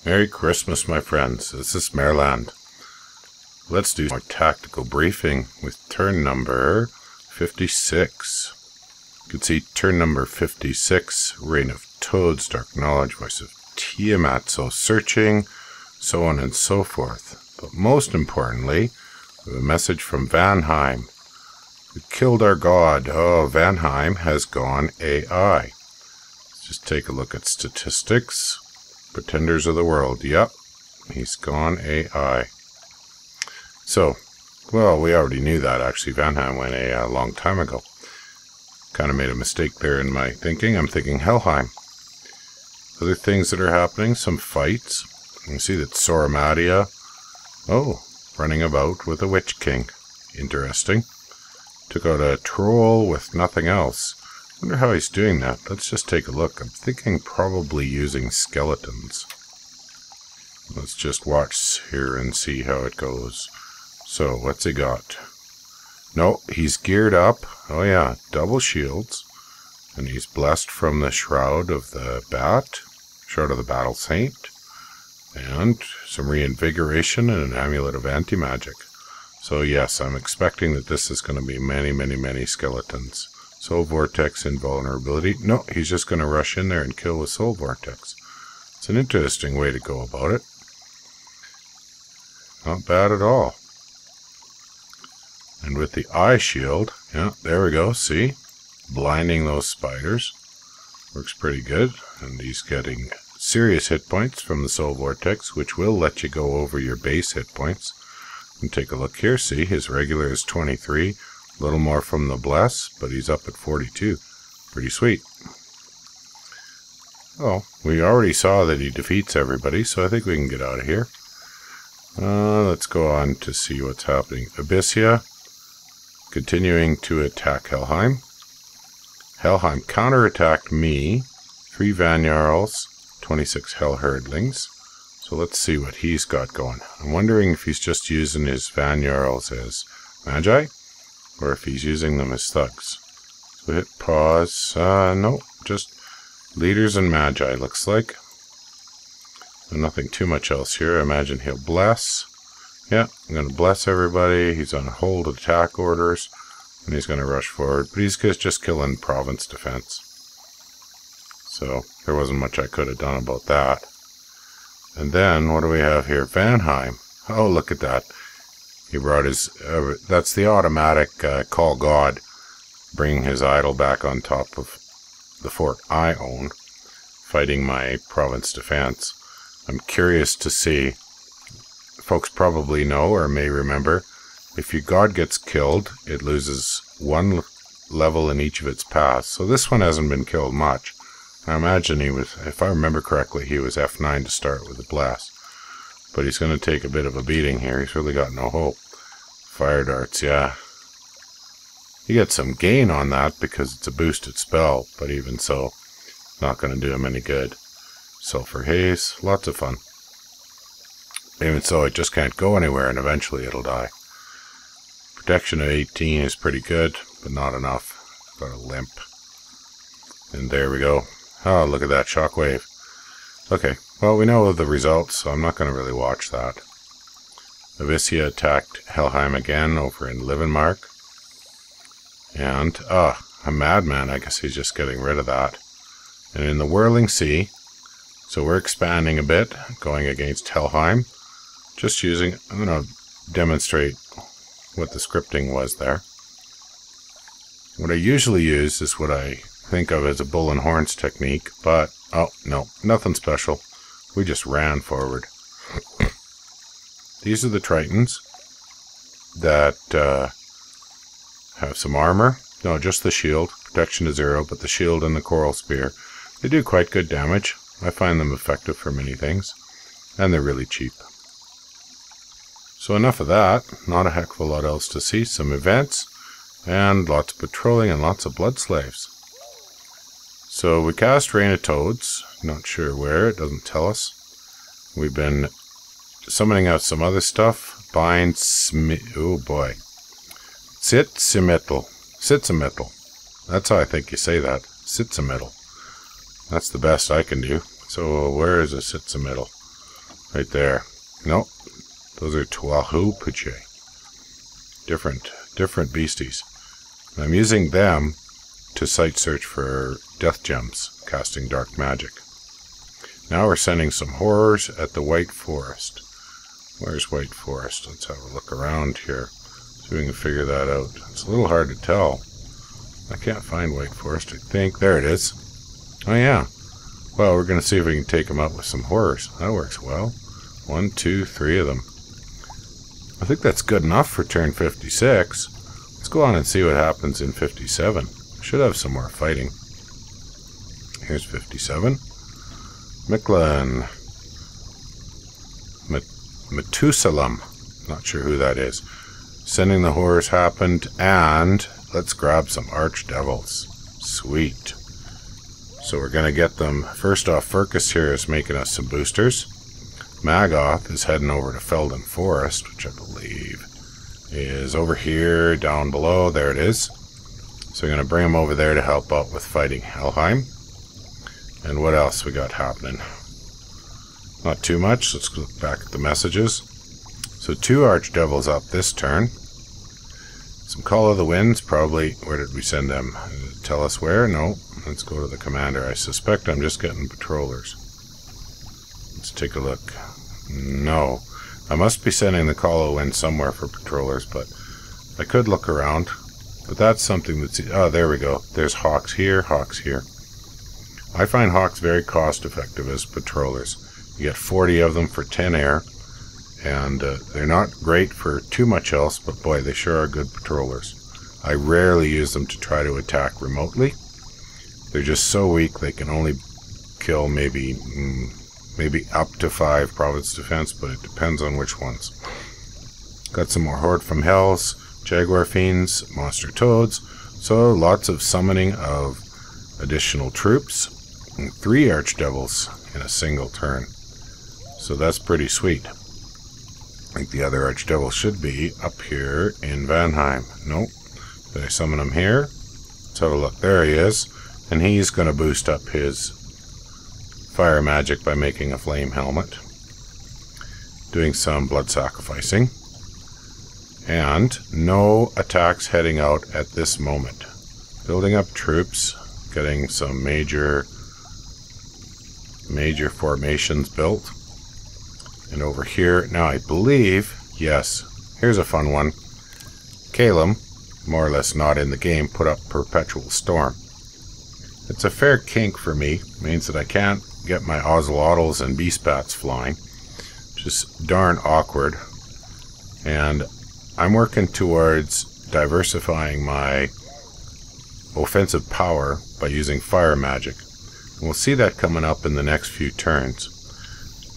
Merry Christmas, my friends. This is Maerlande. Let's do our tactical briefing with turn number 56. You can see turn number 56, Reign of Toads, Dark Knowledge, Voice of Tiamat, so searching, so on and so forth. But most importantly, we have a message from Vanheim. We killed our god. Oh, Vanheim has gone AI. Let's just take a look at statistics. Pretenders of the world. Yep, he's gone AI. So, well, we already knew that actually. Vanheim went AI a long time ago. Kind of made a mistake there in my thinking. I'm thinking Helheim. Other things that are happening, some fights. You can see that Soramadia, running about with a Witch King. Interesting. Took out a troll with nothing else. Wonder how he's doing that. Let's just take a look. I'm thinking probably using skeletons. Let's just watch here and see how it goes. So, what's he got? No, he's geared up. Oh yeah, double shields. And he's blessed from the Shroud of the Bat. Shroud of the Battle Saint. And some reinvigoration and an amulet of anti-magic. So yes, I'm expecting that this is going to be many skeletons. Soul Vortex invulnerability. No, he's just going to rush in there and kill with Soul Vortex. It's an interesting way to go about it. Not bad at all. And with the eye shield, yeah, there we go, see? Blinding those spiders. Works pretty good. And he's getting serious hit points from the Soul Vortex, which will let you go over your base hit points. And take a look here, see, his regular is 23. A little more from the Bless, but he's up at 42. Pretty sweet. Oh, we already saw that he defeats everybody, so I think we can get out of here. Let's go on to see what's happening. Abyssia, continuing to attack Helheim. Helheim counterattacked me. 3 Vanjarls, 26 Hellherdlings. So let's see what he's got going. I'm wondering if he's just using his Vanjarls as Magi, or if he's using them as thugs. So hit pause. No, just leaders and Magi looks like. And nothing too much else here. I imagine he'll bless. Yeah, I'm going to bless everybody. He's on hold attack orders. And he's going to rush forward. But he's just killing province defense. So there wasn't much I could have done about that. And then, what do we have here? Vanheim. Oh, look at that. He brought his... that's the automatic call God. Bringing his idol back on top of the fort I own. Fighting my province defense. I'm curious to see... Folks probably know or may remember. If your god gets killed, it loses 1 level in each of its paths. So this one hasn't been killed much. I imagine he was, if I remember correctly, he was F9 to start with a blast. But he's going to take a bit of a beating here. He's really got no hope. Fire darts, yeah. You get some gain on that because it's a boosted spell, but even so, not going to do him any good. Sulfur haze, lots of fun. Even so, it just can't go anywhere and eventually it'll die. Protection of 18 is pretty good, but not enough. Got a limp. And there we go. Oh, look at that shockwave. Okay, well, we know the results, so I'm not going to really watch that. Abyssia attacked Helheim again over in Livenmark. And, a madman, I guess he's just getting rid of that. And in the Whirling Sea, so we're expanding a bit, going against Helheim. Just using, I'm going to demonstrate what the scripting was there. What I usually use is what I think of as a bull and horns technique, but oh no, nothing special. We just ran forward. These are the Tritons that have some armor. No, just the shield. Protection to 0, but the shield and the coral spear. They do quite good damage. I find them effective for many things, and they're really cheap. So enough of that. Not a heck of a lot else to see. Some events, and lots of patrolling, and lots of blood slaves. So we cast Reign of Toads, not sure where, it doesn't tell us. We've been summoning out some other stuff. Bind, oh boy. Sitzimittel. That's how I think you say that. Sitzimittel. That's the best I can do. So where is a Sitzimittel? Right there. Nope. Those are Tuahupuche. Different beasties. And I'm using them to site search for death gems, casting dark magic. Now we're sending some horrors at the White Forest. Where's White Forest? Let's have a look around here. See if we can figure that out. It's a little hard to tell. I can't find White Forest, I think. There it is. Oh yeah. Well, we're going to see if we can take them out with some horrors. That works well. 1, 2, 3 of them. I think that's good enough for turn 56. Let's go on and see what happens in 57. Should have some more fighting. Here's 57. Maerlande. Methuselam. Not sure who that is. Sending the horrors happened, and let's grab some archdevils. Sweet. So we're going to get them. First off, Furcus here is making us some boosters. Magoth is heading over to Felden Forest, which I believe is over here, down below. There it is. So we're going to bring him over there to help out with fighting Helheim. And what else we got happening? Not too much. Let's look back at the messages. So 2 archdevils up this turn. Some Call of the Winds, probably. Where did we send them? Tell us where? No. Let's go to the commander. I suspect I'm just getting patrollers. Let's take a look. No. I must be sending the Call of the Wind somewhere for patrollers, but I could look around. But that's something that's... Oh, there we go. There's hawks here, hawks here. I find hawks very cost effective as patrollers. You get 40 of them for 10 air, and they're not great for too much else, but boy, they sure are good patrollers. I rarely use them to try to attack remotely. They're just so weak they can only kill maybe up to 5 province defense, but it depends on which ones. Got some more Horde from Hells, Jaguar Fiends, Monster Toads, so lots of summoning of additional troops, and 3 archdevils in a single turn. So that's pretty sweet. I think the other archdevil should be up here in Vanheim. Nope. Did I summon him here? Let's have a look. There he is. And he's going to boost up his fire magic by making a flame helmet. Doing some blood sacrificing. And no attacks heading out at this moment. Building up troops. Getting some major formations built. And over here, now I believe, yes, here's a fun one. Calum, more or less not in the game, put up Perpetual Storm. It's a fair kink for me. It means that I can't get my Ocelotls and Beastbats flying. Just darn awkward. And I'm working towards diversifying my offensive power by using fire magic. And we'll see that coming up in the next few turns.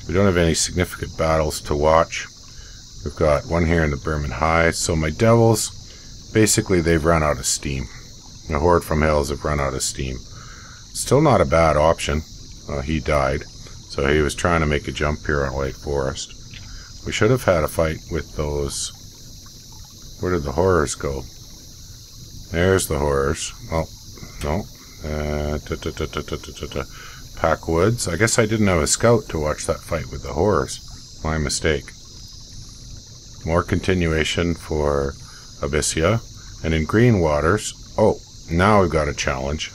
We don't have any significant battles to watch. We've got one here in the Berman High. So my devils, basically they've run out of steam. The Horde from Hells have run out of steam. Still not a bad option. He died. So he was trying to make a jump here on White Forest. We should have had a fight with those... Where did the horrors go? There's the horrors. Well, no. Packwoods. I guess I didn't have a scout to watch that fight with the horrors. My mistake. More continuation for Abyssia. And in Green Waters... Oh, now we've got a challenge.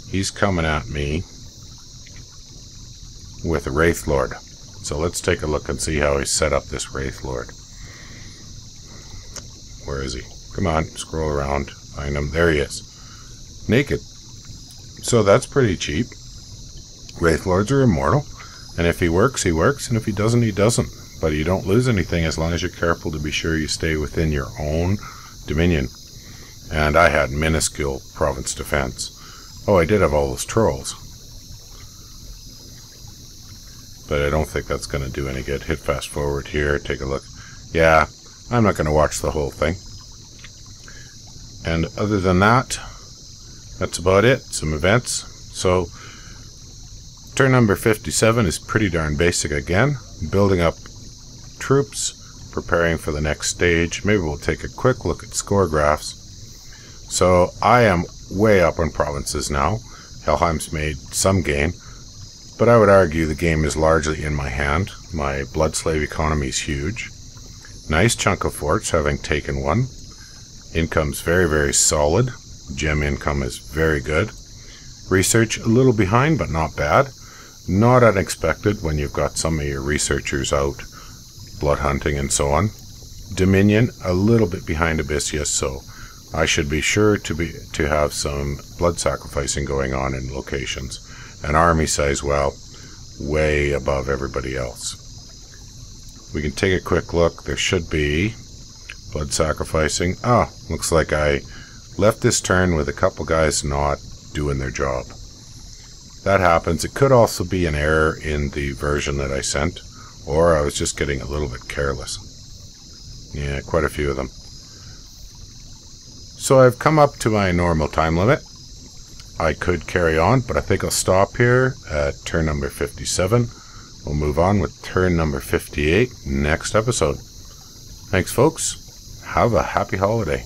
He's coming at me with a Wraith Lord. So let's take a look and see how he's set up this Wraith Lord. Where is he? Come on, scroll around. Find him. There he is. Naked. So that's pretty cheap. Wraith Lords are immortal. And if he works, he works. And if he doesn't, he doesn't. But you don't lose anything as long as you're careful to be sure you stay within your own dominion. And I had minuscule province defense. Oh, I did have all those trolls. But I don't think that's going to do any good. Hit fast forward here. Take a look. Yeah, I'm not going to watch the whole thing. And other than that, that's about it. Some events. So, turn number 57 is pretty darn basic again. Building up troops, preparing for the next stage. Maybe we'll take a quick look at score graphs. So, I am way up on provinces now. Helheim's made some gain. but I would argue the game is largely in my hand. My blood slave economy is huge. Nice chunk of forts, having taken one. Income's very, very solid. Gem income is very good. Research a little behind, but not bad. Not unexpected when you've got some of your researchers out blood hunting and so on. Dominion a little bit behind Abyssia, so I should be sure to have some blood sacrificing going on in locations. An army size, well, way above everybody else. We can take a quick look. There should be blood sacrificing. Ah, looks like I left this turn with a couple guys not doing their job. That happens. It could also be an error in the version that I sent, or I was just getting a little bit careless. Yeah, quite a few of them. So I've come up to my normal time limit. I could carry on, but I think I'll stop here at turn number 57. We'll move on with turn number 58 next episode. Thanks, folks. Have a happy holiday.